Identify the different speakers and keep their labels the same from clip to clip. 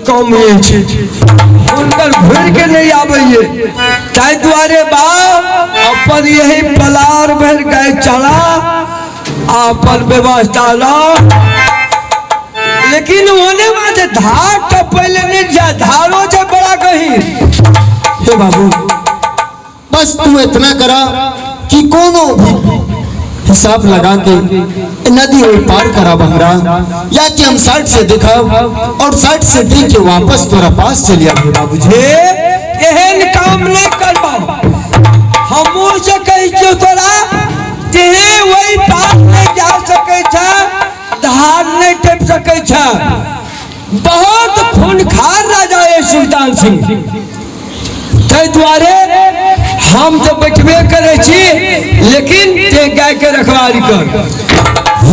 Speaker 1: कम हुनकर घुर के नहीं आबैये ताहि दुआरे बा अपन यही पलार भर गए चला अपन व्यवस्था ला लेकिन होने वाले धार तो पहले नहीं जा धारो जो बड़ा गहीर हे बाबू
Speaker 2: बस तू इतना करा कि कोनो भी हिसाब लगा के नदी वही पार करा हमरा या कि हम साइड से देखा और साइड से देख के वापस तोरा पास चलिया बाबूजी
Speaker 1: एहन काम नहीं कर पाओ हमू से कही तोरा तेहे वही पार नहीं जा सके छा धार नहीं टेप सके छा बहुत खूनखार राजा है सुल्तान सिंह ताहि दुआरे हम तो बैठबे करे छी लेकिन ते गाय के रखवारी कर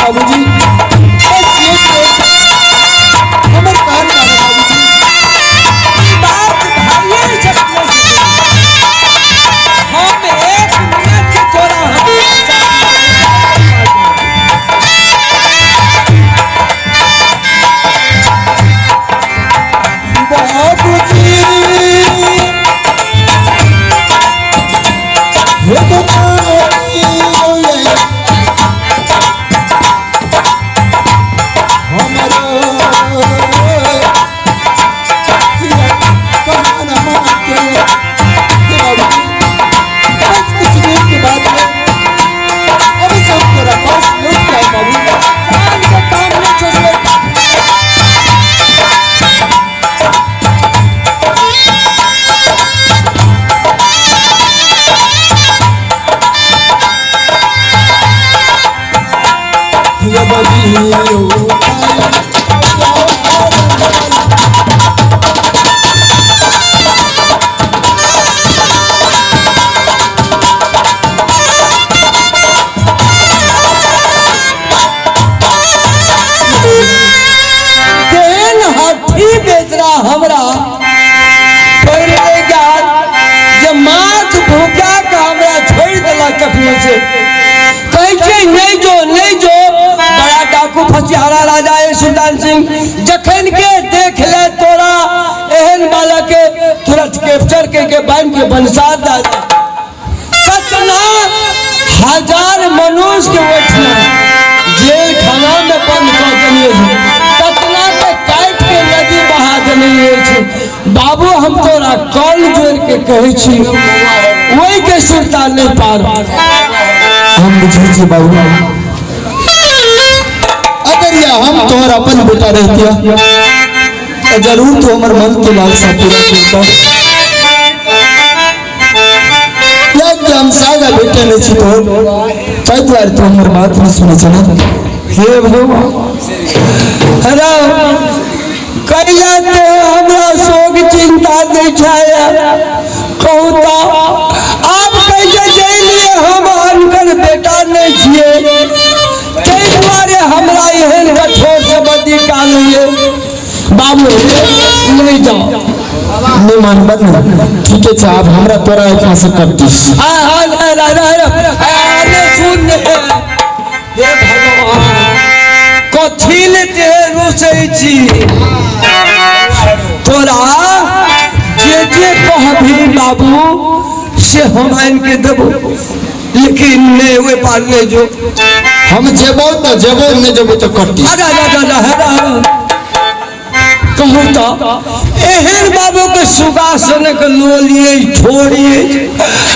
Speaker 2: बाबूजी
Speaker 1: हमरा माथ भूखा के हमरा छोड़ दिला कखनो से कहे नहीं जो बड़ा डाकू फसियारा राजा है सुल्तान सिंह जखन के देख ले तोरा एहन वाला के तुरंत कैप्चर के बांध के बनसार दादा कतना हजार मनुष्य के बैठना जेल खाना में बंद कर दिए कतना के काट के नदी बहा दिए बाबू हम तोरा कल जोड़ के कहे छी वही के सुल्तान नहीं पार
Speaker 2: हम बुझे छी बाबू अगर या हम तोहर अपन बेटा रहतिया तो जरूर तो हमर मन के लालसा पूरा करता या कि हम सागा बेटा नहीं छी तो चाहे द्वार तो हमर बात नहीं सुने छना
Speaker 1: हे भगवान अरे कहिया तो हमरा शोक चिंता नहीं छाया कहूता आप कैसे जइलिए हम अनकर बेटा नहीं छिए तै दुआरे हमरा एहन कठोर से बदी कालिए बाबू नहीं जाओ
Speaker 2: नहीं मान बन ठीक है साहब हमरा तोरा इतना से करतीस
Speaker 1: हां सुन हे भगवान कथी लेते रोसे छी तोरा जे कहबी बाबू से हम आन के देबो, लेकिन नहीं वे पार ले जो
Speaker 2: हम जेबो तो जेबो, नहीं जेबो तो कटी।
Speaker 1: कहूँ तो एहन बाबू के सुगासन के लो लिए छोड़िए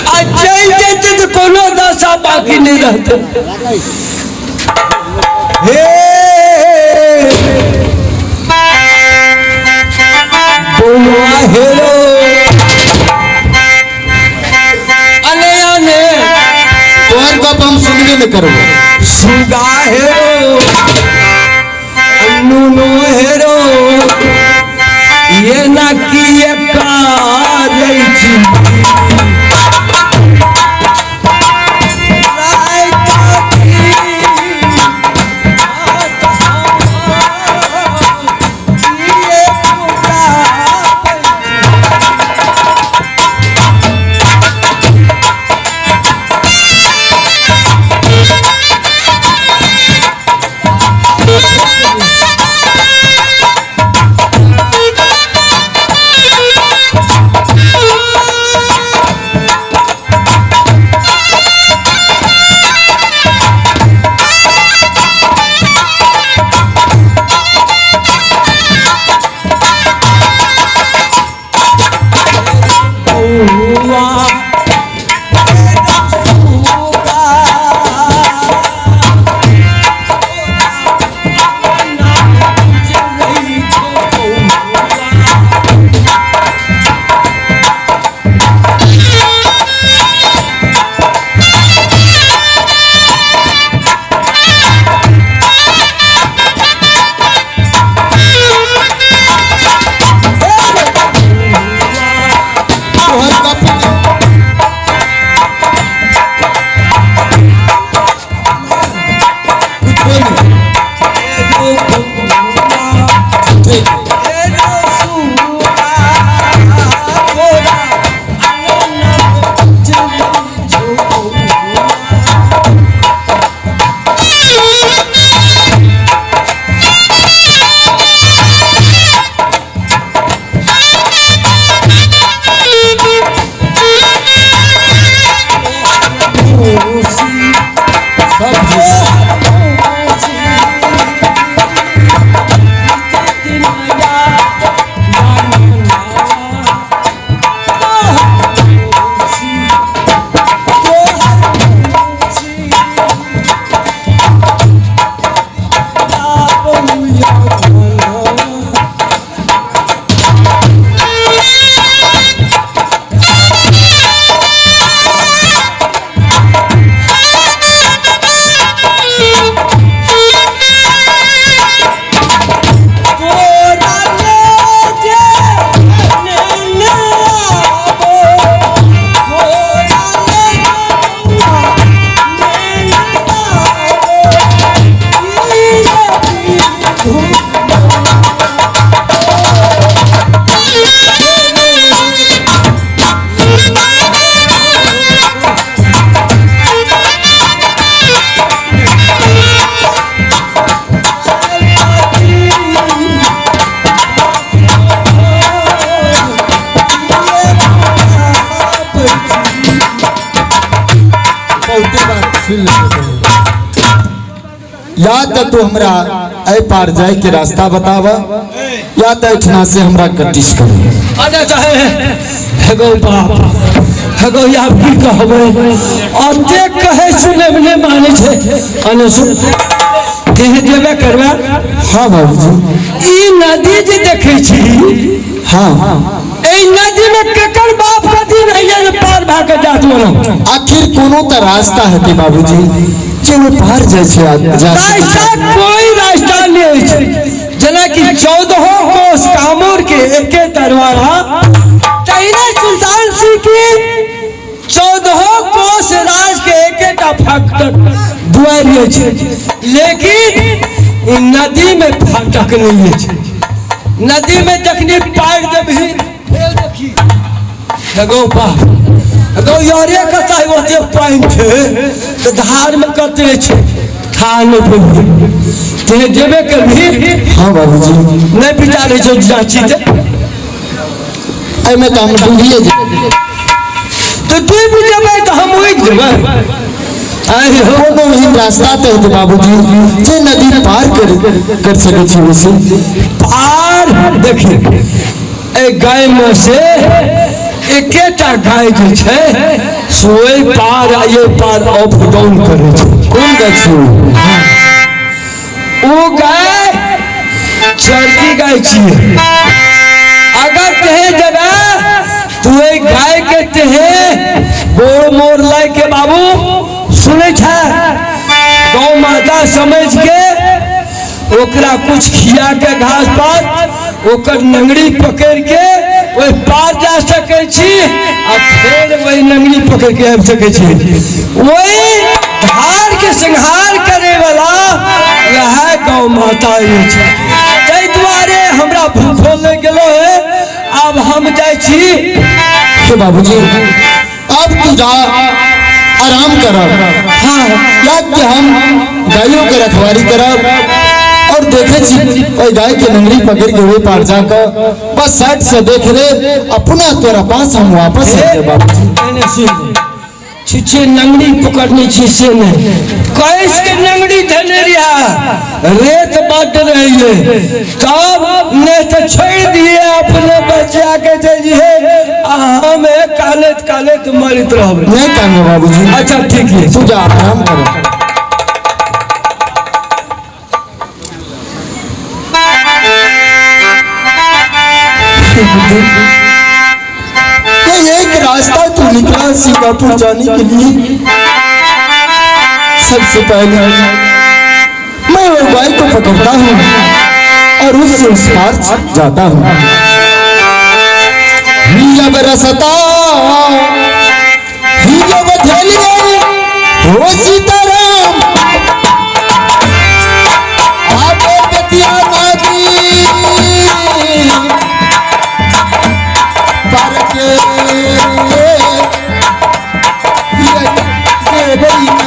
Speaker 1: आ चल जेते तो कोनो दशा बाकी नहीं रहते। हे बोलवा हेरो अने अने
Speaker 2: तोहर कब हम सुनबे न करो।
Speaker 1: सुगा हेरो नुनो हेरो ये ना किए कार्य
Speaker 2: या तो तू हमरा ए पार जाए के रास्ता बतावा, या तो इतना से हमरा कटिश करो।
Speaker 1: अरे चाहे हेगो बाप हेगो या भी कहबे अते कहे सुने में माने छे अने सुन कहे जेबे करबा।
Speaker 2: हां बाबूजी
Speaker 1: ई नदी जे देखे छी,
Speaker 2: हां
Speaker 1: ए नदी में केकर बाप कदी नहीं है पार भाग के जात मनो।
Speaker 2: आखिर कोनो त रास्ता है बाबूजी जे वो पार जाय छै।
Speaker 1: रास्ता कोई रास्ता नहीं है, जना कि 14 कोस कामूर के एके दरवाजा तैने सुल्तान सिंह की 14 कोस राज के एकेटा फाटक दुआर छै, लेकिन नदी में फाटक नहीं है। नदी में जखनी पार देबही फेर देखी हेगो बाप हेगो यारे कता ओते पाइन छे तो धार में कते छे था नहीं ते जेबे कर भी
Speaker 2: हाँ बाबूजी
Speaker 1: नहीं बिचारे जो जांची थे
Speaker 2: आई मैं काम दूंगी
Speaker 1: तो तू भी जेबे तो हम वही जेबे आए हो
Speaker 2: कोनो ही रास्ता तय थे बाबूजी जे नदी पार कर सके छी उसे
Speaker 1: पार देखिए ए गाय में से एकेटा गाय जो छे सोई पार आ ये पार अप डाउन करे छे
Speaker 2: कौन गाय छी
Speaker 1: वो गाय चरती गाय छिए अगर कहे जगह तू ए गाय के तहे गोड़ मोर लाई के बाबू सुने छा गौ माता समझ के ओकरा कुछ खिया के घास पात ओकर नंगड़ी पकड़ के वही पार जा सके छी आ फिर वही नंगड़ी पकड़ के आबि सके छी वही धार के संहार करे वाला वह गौ माता छै ताहि दुआरे हमरा भूखो लग गेलो है अब हम जाय छी
Speaker 2: हे बाबूजी अब तू जा आराम करब
Speaker 1: हाँ
Speaker 2: या कि हम गायों के रखवारी करब और देखे छी ओई गाय के नंगरी पकड़ के वे पार जाकर बस साइड से देख ले अपना तोरा पास हम वापस आ जाए बाबूजी
Speaker 1: मैंने सुन छिछे नंगड़ी पकड़नी छी से नहीं कैसे नंगड़ी धने रिया रेत बाट रही है तब ने तो छोड़ दिए अपने बच्चा के चलिए हमें काले तो मरित रहबे
Speaker 2: नहीं कांगे बाबूजी
Speaker 1: अच्छा ठीक है
Speaker 2: तू जा आराम कर ये एक रास्ता तू निकला सिंगापुर जाने के लिए सबसे पहले मैं वो गाय को पकड़ता हूँ और उससे उस पार जाता हूँ जब रसता जब धैर्य हो सीताराम आप बतिया पर के ये बलिना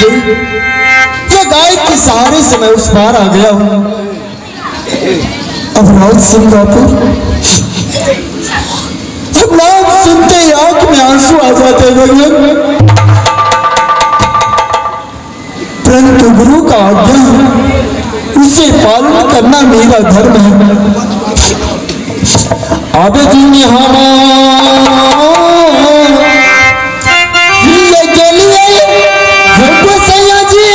Speaker 2: ये गाय के सहारे से मैं उस पार आ गया हूँ। अब राउत सिंगापुर जब नाम सुनते ही आंख में आंसू आ जाते हैं का आज्ञा है, उसे पालन करना मेरा धर्म है। अब दिन ये गलिए हमको सैया जी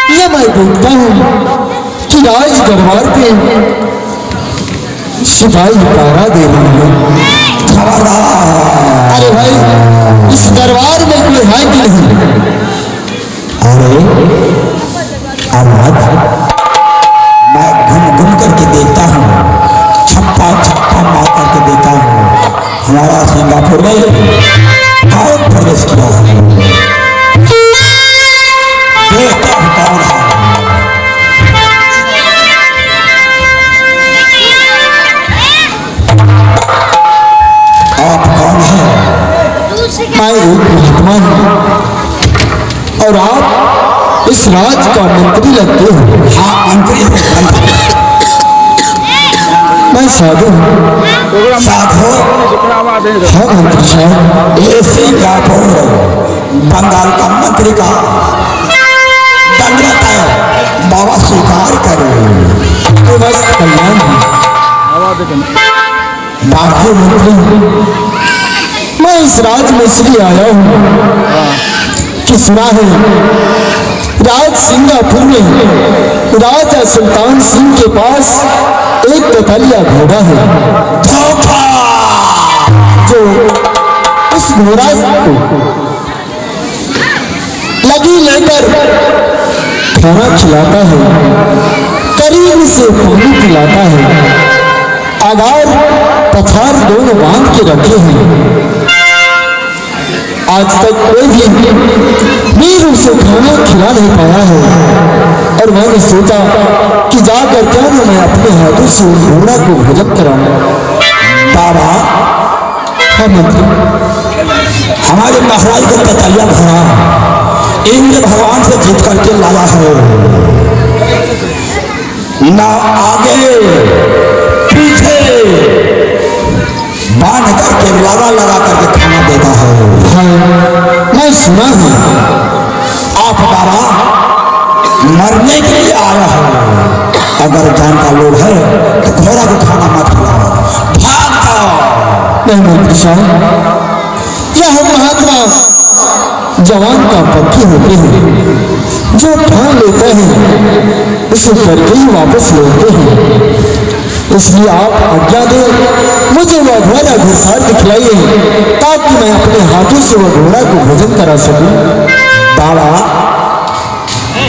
Speaker 2: ये मैं देखता हूँ कि राज दरबार पे सिपाही पहरा दे रहे हैं। अरे भाई, इस दरबार में कोई है कि नहीं?
Speaker 3: अरे आवाज मैं घूम घूम करके देखता हूँ, छप्पा छप्पा मार करके देखता हूँ। हमारा सिंगापुर में कौन प्रवेश किया है? देखता हूँ कौन है। आप कौन है?
Speaker 2: मैं एक महात्मा हूँ और आप इस राज का मंत्री लगते हो।
Speaker 3: हाँ मंत्री हूँ, मंत्री।
Speaker 2: मैं साधु हूँ।
Speaker 3: साधु?
Speaker 2: हाँ मंत्री साहब।
Speaker 3: ये सिंगापुर बंगाल का मंत्री का दंडवत है, बाबा स्वीकार करो।
Speaker 2: तो बस कल्याण है।
Speaker 3: बाबा
Speaker 2: मंत्री, मैं इस राज में इसलिए आया हूँ कि सुना है राज सिंगापुर में राजा सुल्तान सिंह के पास एक ततलिया घोड़ा है जो उस घोड़ा को लगी लेकर खाना खिलाता है, करीब से पानी पिलाता है, आगार पथार दोनों बांध के रखे हैं। आज तक कोई भी वीर उसे खाना खिला नहीं पाया है और मैंने सोचा कि जाकर क्या ना मैं अपने हाथों से उस घोड़ा को भोजन कराऊं।
Speaker 3: बाबा
Speaker 2: हाँ मंत्री।
Speaker 3: हमारे महाराज को ततलिया घोड़ा इंद्र भगवान से जीत करके लाया है, ना आगे पीछे बांध करके लगा लगा करके खाना देता है।
Speaker 2: हाँ मैं सुना है।
Speaker 3: आप बाबा मरने अगर जान का लोग है तो घोड़ा को खाना मत खिलाओ, भाग जाओ।
Speaker 2: नहीं मंत्री साहब, यह महात्मा जवान का पक्षी होते हैं, जो ठान लेते हैं उसे करके ही वापस लौटते हैं। इसलिए आप आज्ञा दें, मुझे वह घोड़ा घुसार दिखलाइए ताकि मैं अपने हाथों से वह घोड़ा को भोजन करा सकूं।
Speaker 3: बाबा,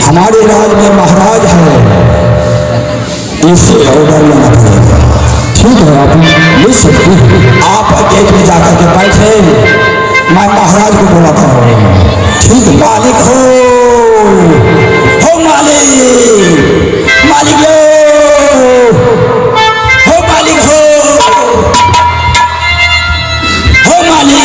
Speaker 3: हमारे राज में महाराज है, इसे ऑर्डर लेना पड़ेगा।
Speaker 2: ठीक है, आप ले सकते हैं।
Speaker 3: आप गेट में जाकर के बैठे, मैं महाराज को बुलाता हूँ। ठीक है। मालिक हो मालिक, मालिक हो मालिक, हो मालिक।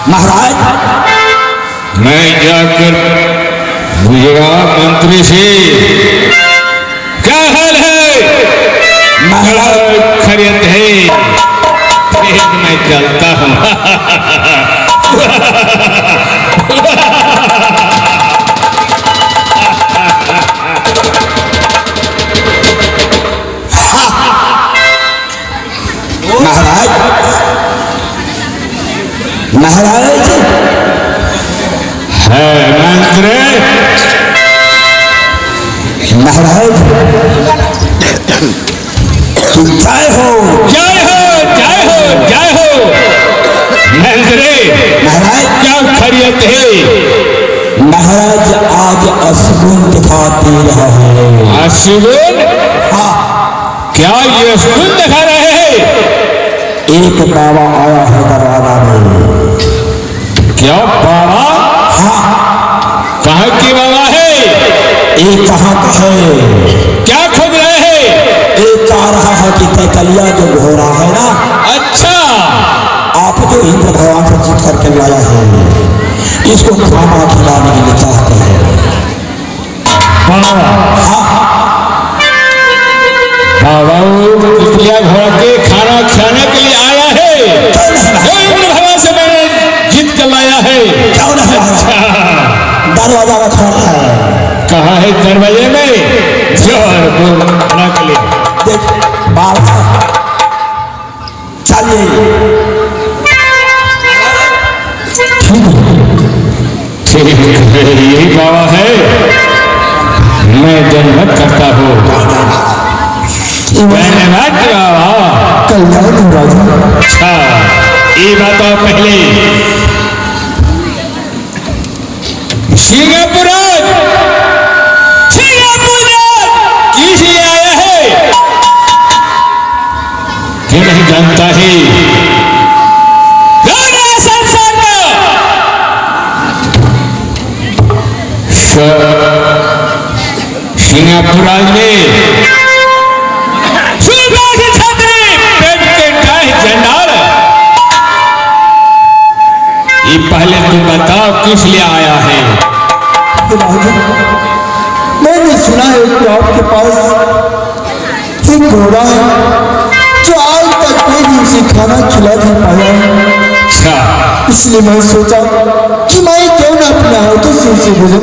Speaker 3: महाराज,
Speaker 4: मैं जाकर पूछेगा मंत्री से क्या हाल है,
Speaker 3: महाराज
Speaker 4: खैरियत है, फिर मैं चलता हूँ।
Speaker 3: महाराज, महाराज
Speaker 4: है मंत्री,
Speaker 3: महाराज जय हो,
Speaker 4: जय हो, जय हो, जय हो। मंत्री,
Speaker 3: महाराज।
Speaker 4: क्या खैरियत है?
Speaker 3: महाराज आज अशगुन दिखाते रहे।
Speaker 4: अशगुन?
Speaker 3: हाँ,
Speaker 4: क्या ये अशगुन दिखा रहे हैं?
Speaker 3: एक बाबा आया है दरवाजा में।
Speaker 4: क्या बाबा?
Speaker 3: हाँ,
Speaker 4: कहाँ की बाबा है?
Speaker 3: एक कहाँ का है?
Speaker 4: क्या खोज रहे हैं?
Speaker 3: एक कह रहा है कि तैतलिया जो घोड़ा है ना,
Speaker 4: अच्छा,
Speaker 3: आप जो इंद्र भगवान से जीत करके लाया है, इसको खाना खिलाने के लिए चाहते हैं।
Speaker 4: बाबा, बाबा तितलिया घोड़ा के खाना खाने के लिए आया है। जो इंद्र भगवान से मैंने जीत कर लाया है।
Speaker 3: क्यों नहीं? दरवाजा में खड़ा है।
Speaker 4: कहाँ है दरवाजे में? जोर बोल खड़ा कर ले।
Speaker 3: देख बाबा, चलिए।
Speaker 4: ठीक है, यही बाबा है, मैं धन्यवाद करता हूँ। धन्यवाद बाबा।
Speaker 2: कल्याण हो राजा।
Speaker 4: अच्छा, ये बताओ पहले, सिंगापुर किस लिए आया है? क्यों नहीं जानता है? संसार का सिंगापुर में ये पहले तुम बताओ किस लिए आया है?
Speaker 2: राजा, मैंने सुना है कि आपके पास एक घोड़ा है जो आज तक कोई भी उसे खाना खिला नहीं पाया है।
Speaker 4: अच्छा,
Speaker 2: इसलिए मैं सोचा कि मैं क्यों ना अपने हाथों से उसे भोजन